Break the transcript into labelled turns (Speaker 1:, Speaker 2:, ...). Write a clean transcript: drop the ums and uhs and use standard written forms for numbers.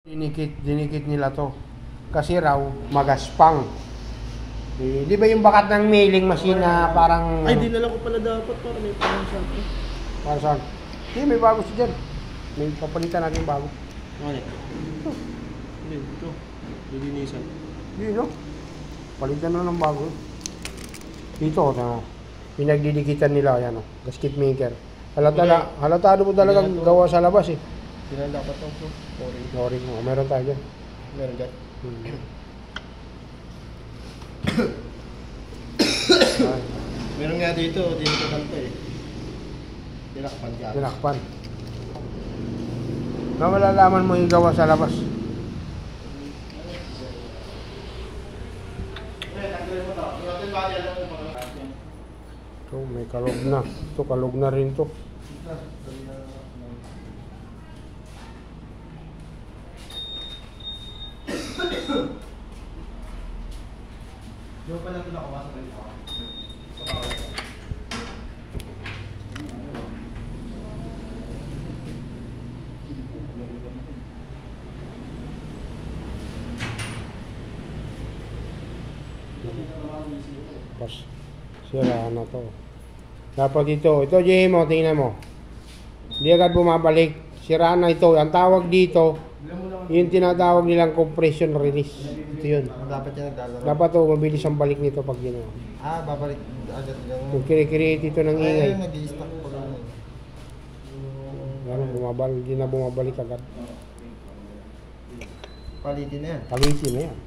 Speaker 1: Dinikit nila to. Kasi raw, magaspang. Di ba yung bakat ng mailing machine na parang...
Speaker 2: Ay, dinala ko pala dapat para may parang shop.
Speaker 1: Para saan? Hindi, may bago siya dyan. May papalitan natin yung bago.
Speaker 2: Ano? Hindi, ito. Lilinisan.
Speaker 1: Hindi, no? Palitan na ng bago. Dito, na pinagdidikitan nila, yan o. Gasket maker. Halatado mo talagang gawa sa labas eh.
Speaker 2: Dinala dapat ito.
Speaker 1: Sorry mo, meron tayo dyan.
Speaker 2: Meron dyan. Meron nga dito kanto eh. Dinakpan ka.
Speaker 1: Dinakpan. Na malalaman mo yung gawa sa labas. So, may kalog na. Ito, kalog na rin to.
Speaker 2: Yung pala ito nakawa sa kanila.
Speaker 1: Tapos, sira na to. Dapat ito Jim, mo, tingnan mo. Hindi agad bumabalik. Sira na ito. Ang tawag dito, yung tinatawag nilang compression release. Ito yun.
Speaker 2: Dapat yan nagdadala.
Speaker 1: Dapat to, mabilis ang balik nito pag ginawa.
Speaker 2: Babalik agad lang.
Speaker 1: Kung kire-create ito ng ingay.
Speaker 2: Ay, nag-i-stock pa lang.
Speaker 1: Hindi na bumabalik agad.
Speaker 2: Palitin na yan.
Speaker 1: Palitin na yan.